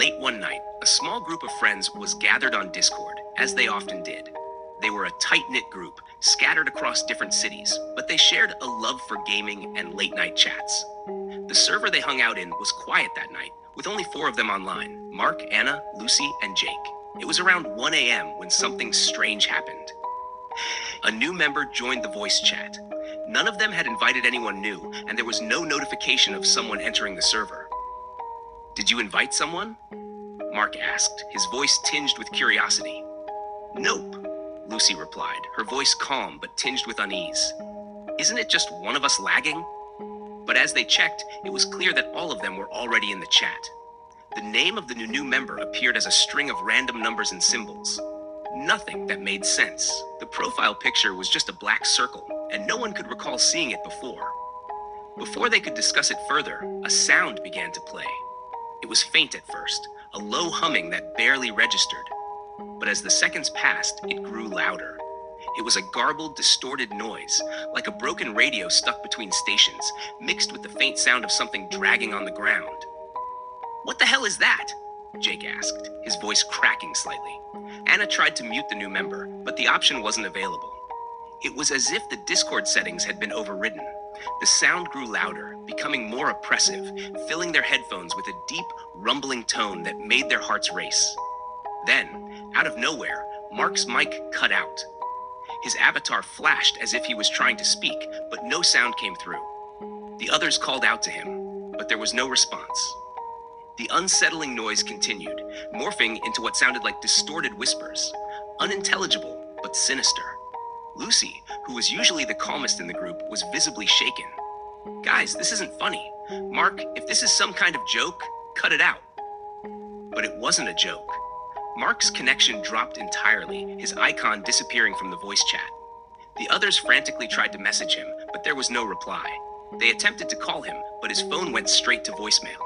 Late one night, a small group of friends was gathered on Discord, as they often did. They were a tight-knit group, scattered across different cities, but they shared a love for gaming and late-night chats. The server they hung out in was quiet that night, with only 4 of them online: Mark, Anna, Lucy, and Jake. It was around 1 a.m. when something strange happened. A new member joined the voice chat. None of them had invited anyone new, and there was no notification of someone entering the server. "Did you invite someone?" Mark asked, his voice tinged with curiosity. "Nope," Lucy replied, her voice calm but tinged with unease. "Isn't it just one of us lagging?" But as they checked, it was clear that all of them were already in the chat. The name of the new member appeared as a string of random numbers and symbols. Nothing that made sense. The profile picture was just a black circle, and no one could recall seeing it before. Before they could discuss it further, a sound began to play. It was faint at first, a low humming that barely registered. But as the seconds passed, it grew louder. It was a garbled, distorted noise, like a broken radio stuck between stations, mixed with the faint sound of something dragging on the ground. "What the hell is that?" Jake asked, his voice cracking slightly. Anna tried to mute the new member, but the option wasn't available. It was as if the Discord settings had been overridden. The sound grew louder, becoming more oppressive, filling their headphones with a deep, rumbling tone that made their hearts race. Then, out of nowhere, Mark's mic cut out. His avatar flashed as if he was trying to speak, but no sound came through. The others called out to him, but there was no response. The unsettling noise continued, morphing into what sounded like distorted whispers, unintelligible but sinister. Lucy, who was usually the calmest in the group, was visibly shaken. "Guys, this isn't funny. Mark, if this is some kind of joke, cut it out." But it wasn't a joke. Mark's connection dropped entirely, his icon disappearing from the voice chat. The others frantically tried to message him, but there was no reply. They attempted to call him, but his phone went straight to voicemail.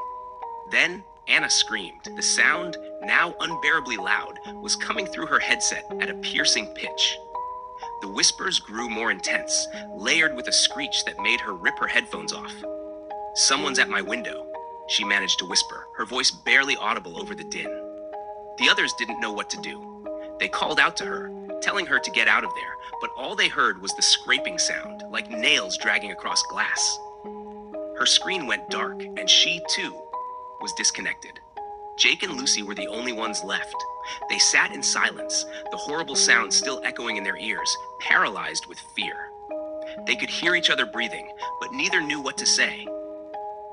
Then, Anna screamed. The sound, now unbearably loud, was coming through her headset at a piercing pitch. The whispers grew more intense, layered with a screech that made her rip her headphones off. "Someone's at my window," she managed to whisper, her voice barely audible over the din. The others didn't know what to do. They called out to her, telling her to get out of there, but all they heard was the scraping sound, like nails dragging across glass. Her screen went dark, and she, too, was disconnected. Jake and Lucy were the only ones left. They sat in silence, the horrible sound still echoing in their ears, paralyzed with fear. They could hear each other breathing, but neither knew what to say.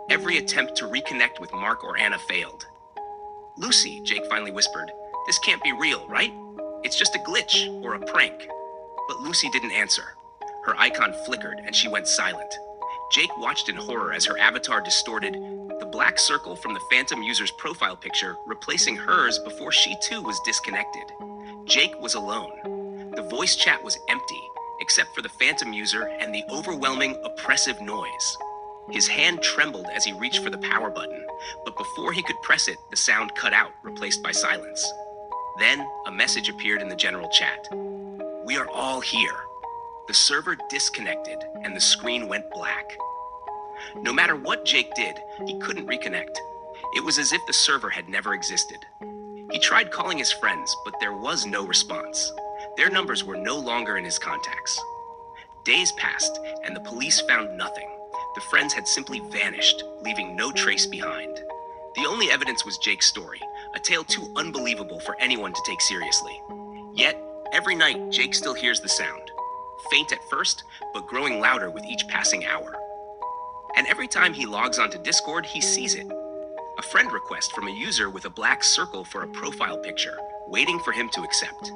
Every attempt to reconnect with Mark or Anna failed. "Lucy," Jake finally whispered, "this can't be real, right? It's just a glitch or a prank." But Lucy didn't answer. Her icon flickered and she went silent. Jake watched in horror as her avatar distorted, the black circle from the phantom user's profile picture replacing hers before she too was disconnected. Jake was alone. The voice chat was empty, except for the phantom user and the overwhelming, oppressive noise. His hand trembled as he reached for the power button, but before he could press it, the sound cut out, replaced by silence. Then, a message appeared in the general chat. "We are all here." The server disconnected, and the screen went black. No matter what Jake did, he couldn't reconnect. It was as if the server had never existed. He tried calling his friends, but there was no response. Their numbers were no longer in his contacts. Days passed, and the police found nothing. The friends had simply vanished, leaving no trace behind. The only evidence was Jake's story, a tale too unbelievable for anyone to take seriously. Yet, every night, Jake still hears the sound. Faint at first, but growing louder with each passing hour. And every time he logs onto Discord, he sees it. A friend request from a user with a black circle for a profile picture, waiting for him to accept.